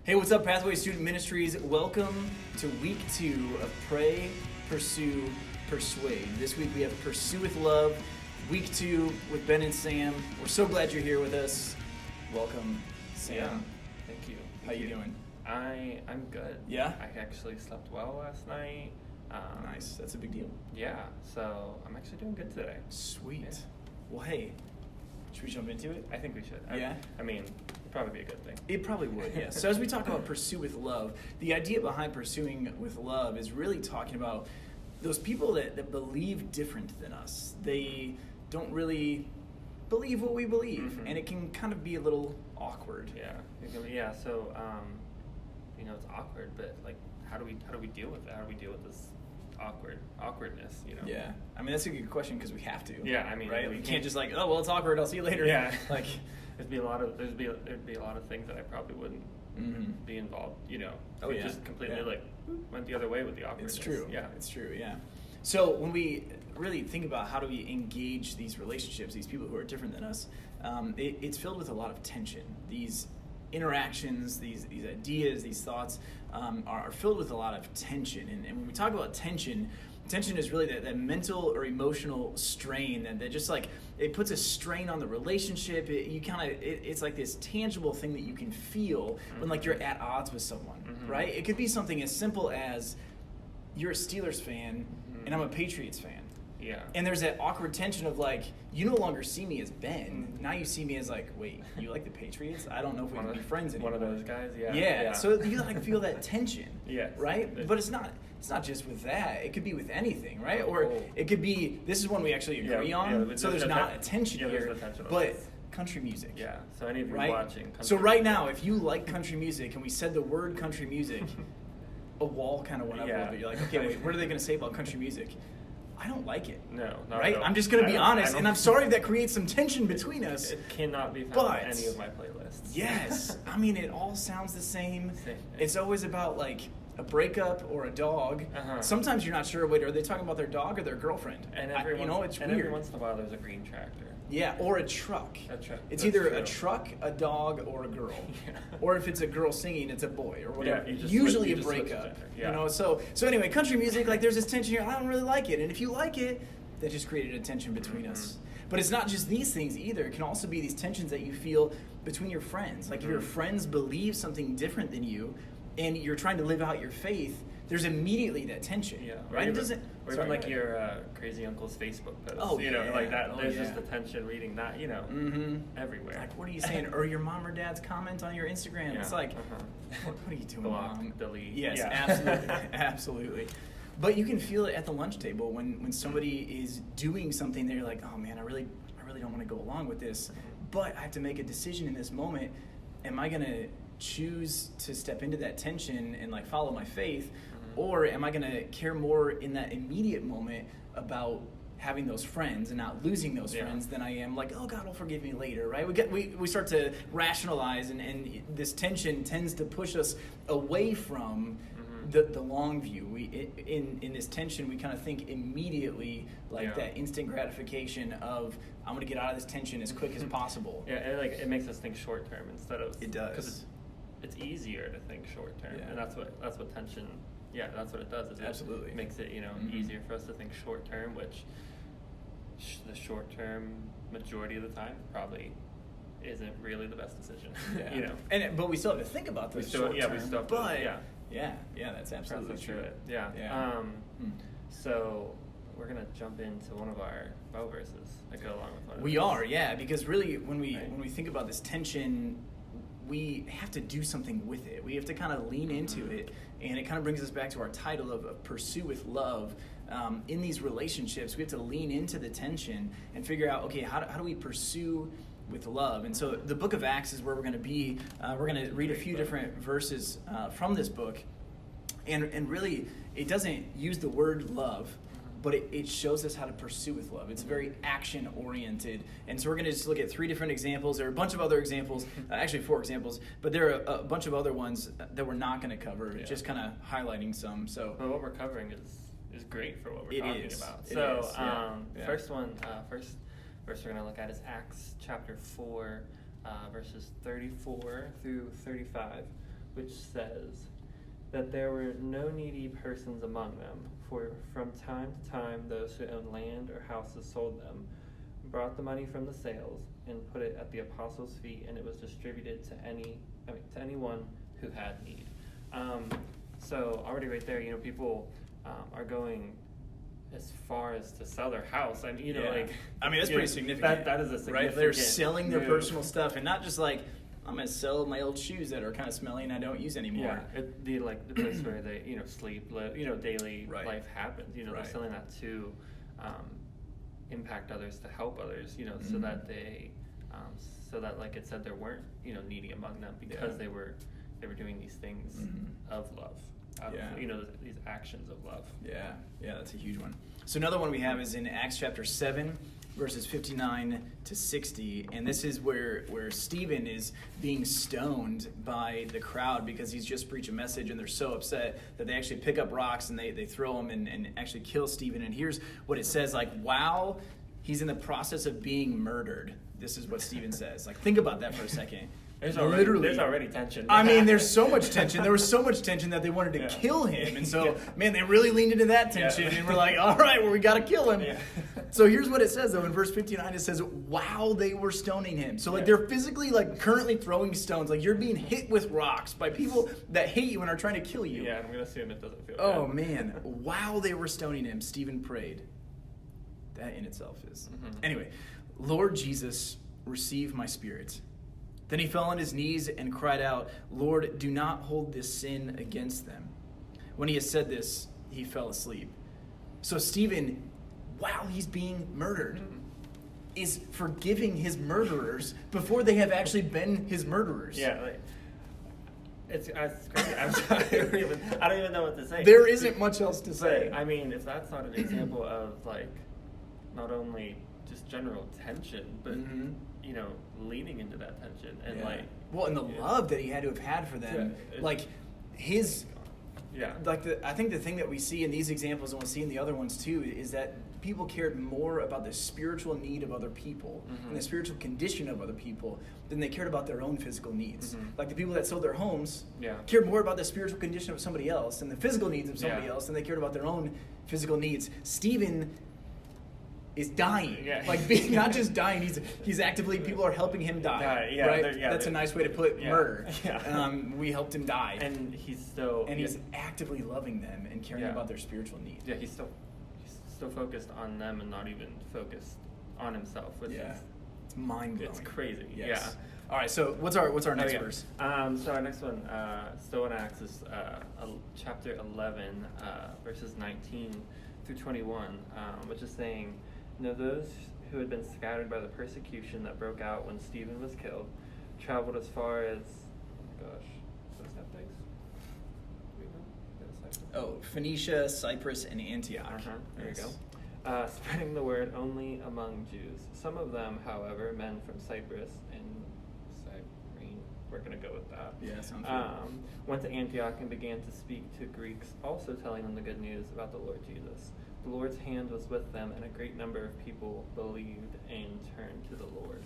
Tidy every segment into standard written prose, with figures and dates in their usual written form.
Hey, what's up, Pathway Student Ministries? Welcome to week 2 of Pray, Pursue, Persuade. This week we have Pursue with Love, week 2 with Ben and Sam. We're so glad you're here with us. Welcome, Sam. Yeah, thank you. How you doing? I'm good. Yeah? I actually slept well last night. Nice. That's a big deal. Yeah, so I'm actually doing good today. Sweet. Yeah. Well, hey, should we jump into it? I think we should. Yeah? I mean, it'd probably be a good thing. It probably would, yes. So as we talk about pursue with love, the idea behind pursuing with love is really talking about those people that believe different than us. They don't really believe what we believe, Mm-hmm. and it can kind of be a little awkward. Yeah. So, it's awkward, but like, how do we deal with that? How do we deal with this awkwardness? Yeah. I mean, that's a good question because we have to. Yeah. I mean, right? We can't just like, oh well, it's awkward. I'll see you later. Yeah. Like, there'd be a lot of things that I probably wouldn't be involved. Oh, yeah. Just completely Yeah. went the other way with the awkwardness. It's true. Yeah. It's true. Yeah. So when we really think about how do we engage these relationships, these people who are different than us, it's filled with a lot of tension. These interactions, these ideas, these thoughts are filled with a lot of tension. And when we talk about tension is really that mental or emotional strain that just like it puts a strain on the relationship. It's like this tangible thing that you can feel when like you're at odds with someone, right? It could be something as simple as you're a Steelers fan and I'm a Patriots fan. Yeah. And there's that awkward tension of like, you no longer see me as Ben. Now you see me as like, wait, you like the Patriots? I don't know if we can be friends anymore. One of those guys, yeah. Yeah. So you like feel that tension. Yes. Right? But it's not just with that. It could be with anything, right? Or it could be, this is one we actually agree on. So there's not a tension here. There's no tension on but this. Country music. Yeah. So any of you right? watching country So right now, if you like country music and we said the word country music, a wall kind of went up a little bit. You're like, okay, wait, what are they going to say about country music? I don't like it. No, not right? at all. I'm just going to be honest, and I'm sorry if that creates some tension between us. It cannot be found but, on any of my playlists. Yes. I mean, it all sounds the same. It's always about, like, a breakup or a dog. Sometimes you're not sure, wait, are they talking about their dog or their girlfriend? And it's weird. Every once in a while, there's a green tractor. Yeah, or a truck. It's That's either true. a truck, a dog, or a girl. Yeah. Or if it's a girl singing, it's a boy or whatever. Yeah, Usually you a just switch breakup. gender. Yeah. So anyway, country music, like there's this tension here. I don't really like it. And if you like it, that just created a tension between us. But it's not just these things either. It can also be these tensions that you feel between your friends. Like if your friends believe something different than you and you're trying to live out your faith, there's immediately that tension. Yeah. Right? Or even like your crazy uncle's Facebook post. Oh, like that. Oh, there's just the tension reading that, everywhere. Like, what are you saying? Or your mom or dad's comment on your Instagram. Yeah. It's like, what are you doing, Block, Mom? delete. Yes, Yeah. absolutely. Absolutely. But you can feel it at the lunch table when somebody is doing something that you're like, oh man, I really don't want to go along with this, but I have to make a decision in this moment. Am I going to choose to step into that tension and like follow my faith, or am I going to care more in that immediate moment about having those friends and not losing those friends than I am like, oh God will forgive me later, right? We start to rationalize, and this tension tends to push us away from the long view. In this tension, we kind of think immediately like that instant gratification of I'm going to get out of this tension as quick as possible. Yeah, and it makes us think short term instead of it does. Because it's easier to think short term, and that's what tension. Yeah, that's what it does. Absolutely it makes it easier for us to think short term, which the short term majority of the time probably isn't really the best decision. Yeah. But we still have to think about those short term. We still have to, yeah, that's absolutely true. Yeah. So we're gonna jump into one of our Bible verses that go along with one of We are, yeah, because really when we think about this tension, we have to do something with it. We have to kind of lean into it, and it kind of brings us back to our title of Pursue with Love. In these relationships, we have to lean into the tension and figure out, okay, how do we pursue with love? And so the book of Acts is where we're going to be. We're going to read a few different verses from this book, and really it doesn't use the word love, but it shows us how to pursue with love. It's very action-oriented. And so we're going to just look at 3 different examples. There are a bunch of other examples, actually 4 examples, but there are a bunch of other ones that we're not going to cover, just kind of highlighting some. So, but what we're covering is great for what we're talking about. First verse we're going to look at is Acts chapter 4, verses 34 through 35. which says that there were no needy persons among them, for from time to time those who owned land or houses sold them, brought the money from the sales, and put it at the apostles' feet, and it was distributed to anyone who had need. So already right there, people are going as far as to sell their house. I mean, that's pretty significant. That is a significant right? They're selling their move. personal stuff, and not just like, I'm going to sell my old shoes that are kind of smelly and I don't use anymore. Yeah, the place where they sleep, live, daily life happens. They're selling that to impact others, to help others. So that they, so that like it said, there weren't needy among them, because they were doing these things of love. These actions of love. Yeah, that's a huge one. So another one we have is in Acts chapter 7, verses 59 to 60, and this is where Stephen is being stoned by the crowd because he's just preached a message, and they're so upset that they actually pick up rocks and they throw him and actually kill Stephen. And here's what it says, like, while he's in the process of being murdered, this is what Stephen says. Like, think about that for a second. There's already tension. I mean, there's so much tension. There was so much tension that they wanted to kill him. And so, man, they really leaned into that tension. And we're like, all right, well, we got to kill him. Yeah. So here's what it says, though. In verse 59, it says, while they were stoning him. So, like, they're physically, like, currently throwing stones. Like, you're being hit with rocks by people that hate you and are trying to kill you. Yeah, I'm going to assume it doesn't feel Oh, man. While they were stoning him, Stephen prayed. That in itself is. Anyway, Lord Jesus, receive my spirit. Then he fell on his knees and cried out, Lord, do not hold this sin against them. When he had said this, he fell asleep. So Stephen, while he's being murdered, is forgiving his murderers before they have actually been his murderers. Yeah, it's crazy. I don't even know what to say. There isn't much else to say. I mean, if that's not an example of, like, not only just general tension, but leaning into that tension and and the love that he had to have had for them, like his, I think the thing that we see in these examples and we'll see in the other ones too is that people cared more about the spiritual need of other people and the spiritual condition of other people than they cared about their own physical needs. Like the people that sold their homes cared more about the spiritual condition of somebody else and the physical needs of somebody else than they cared about their own physical needs. Stephen is dying, not just dying. He's actively, people are helping him die. Right? That's a nice way to put murder. We helped him die, and he's still he's actively loving them and caring about their spiritual needs. Yeah, he's still focused on them and not even focused on himself. Which is, it's mind blowing. It's crazy. Yes. Yeah. All right. So what's our next verse? So our next one, still in Acts, is chapter 11, verses 19 through 21, which is saying, those who had been scattered by the persecution that broke out when Stephen was killed traveled as far as, what's that place? Phoenicia, Cyprus, and Antioch. There you go. Spreading the word only among Jews. Some of them, however, men from Cyprus and Cyrene, we're going to go with that. Yeah, sounds good. Went to Antioch and began to speak to Greeks, also telling them the good news about the Lord Jesus. The Lord's hand was with them, and a great number of people believed and turned to the Lord.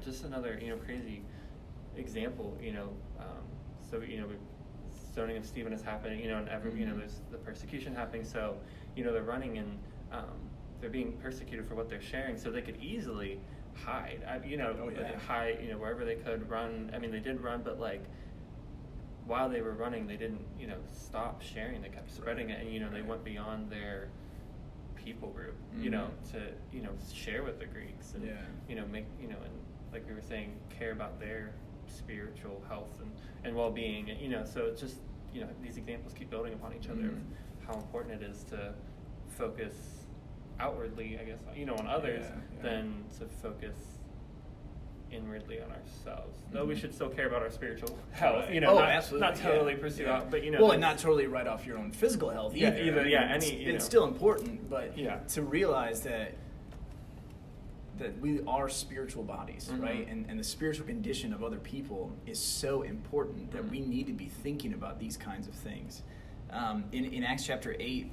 Just another crazy example. Stoning of Stephen is happening. And there's the persecution happening. So they're running and they're being persecuted for what they're sharing. So they could easily hide. Hide. Wherever they could run. I mean, they did run, but like, while they were running, they didn't, stop sharing. They kept spreading it, and they went beyond their people group, to share with the Greeks, and make, and like we were saying, care about their spiritual health and well-being. So it's just, these examples keep building upon each other of how important it is to focus outwardly, I guess, on others than to focus inwardly on ourselves. Though we should still care about our spiritual health, absolutely. Not totally pursue out, but and not totally write off your own physical health either. It's still important, but to realize that we are spiritual bodies, right? And the spiritual condition of other people is so important that we need to be thinking about these kinds of things. In Acts chapter 8,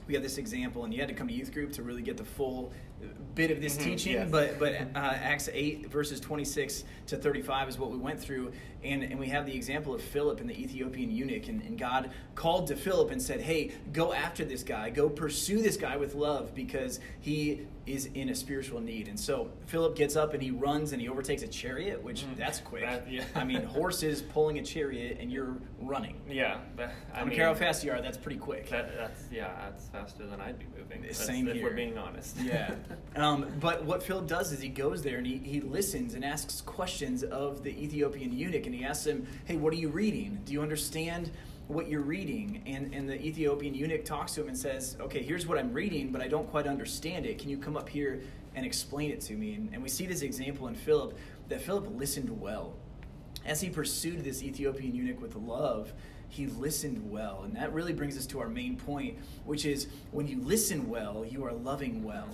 we have this example, and you had to come to youth group to really get the full bit of this teaching, yes. but Acts 8 verses 26 to 35 is what we went through, and we have the example of Philip and the Ethiopian eunuch, and God called to Philip and said, hey, go after this guy, go pursue this guy with love, because he is in a spiritual need. And so Philip gets up and he runs and he overtakes a chariot, which that's quick. I mean, horses pulling a chariot and you're running. Yeah. I don't care how fast you are, that's pretty quick. That's faster than I'd be moving. Same here. If we're being honest. Yeah. But what Philip does is he goes there and he listens and asks questions of the Ethiopian eunuch, and he asks him, hey, what are you reading? Do you understand what you're reading? And the Ethiopian eunuch talks to him and says, okay, here's what I'm reading, but I don't quite understand it. Can you come up here and explain it to me? And we see this example in Philip, that Philip listened well. As he pursued this Ethiopian eunuch with love, he listened well. And that really brings us to our main point, which is when you listen well, you are loving well.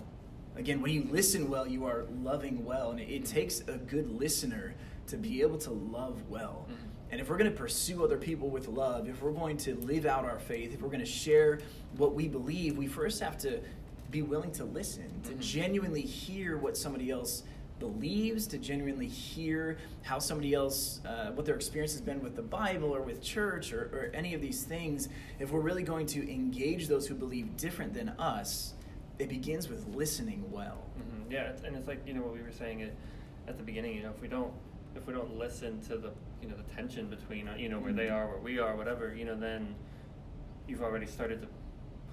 Again, when you listen well, you are loving well. And it takes a good listener to be able to love well. Mm-hmm. And if we're going to pursue other people with love, if we're going to live out our faith, if we're going to share what we believe, we first have to be willing to listen, to genuinely hear what somebody else believes, to genuinely hear how somebody else, what their experience has been with the Bible or with church or any of these things. If we're really going to engage those who believe different than us, it begins with listening well. Mm-hmm. Yeah, and it's like, what we were saying at the beginning, if we don't listen to the the tension between where they are, where we are, whatever, then you've already started to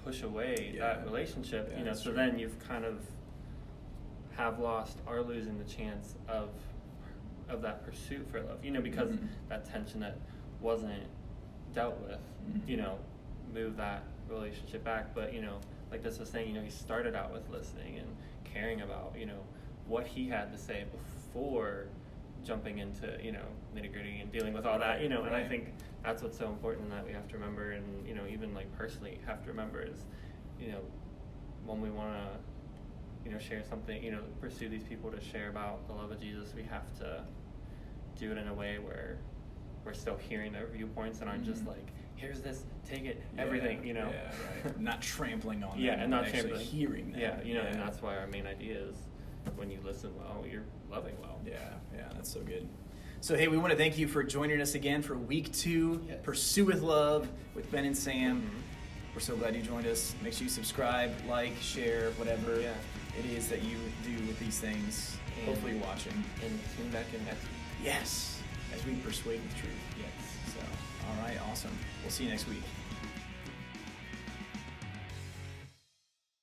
push away that relationship. So then you've kind of have lost or losing the chance of that pursuit for love. Because that tension that wasn't dealt with, moved that relationship back. But like this was saying, he started out with listening and caring about what he had to say before jumping into nitty-gritty and dealing with all that, and I think that's what's so important, and that we have to remember, and even like personally have to remember is when we want to share something, pursue these people to share about the love of Jesus, we have to do it in a way where we're still hearing their viewpoints and aren't just like, here's this, take it, everything, right. Not trampling on them, and not actually trampling, hearing them. And that's why our main idea is when you listen well, you're loving well. Yeah, that's so good. So, hey, we want to thank you for joining us again for week 2, Pursue with Love with Ben and Sam. We're so glad you joined us. Make sure you subscribe, like, share, whatever it is that you do with these things. And hopefully you're watching. And tune back in next week. Yes, as we persuade with truth. Yes. So, all right, awesome. We'll see you next week.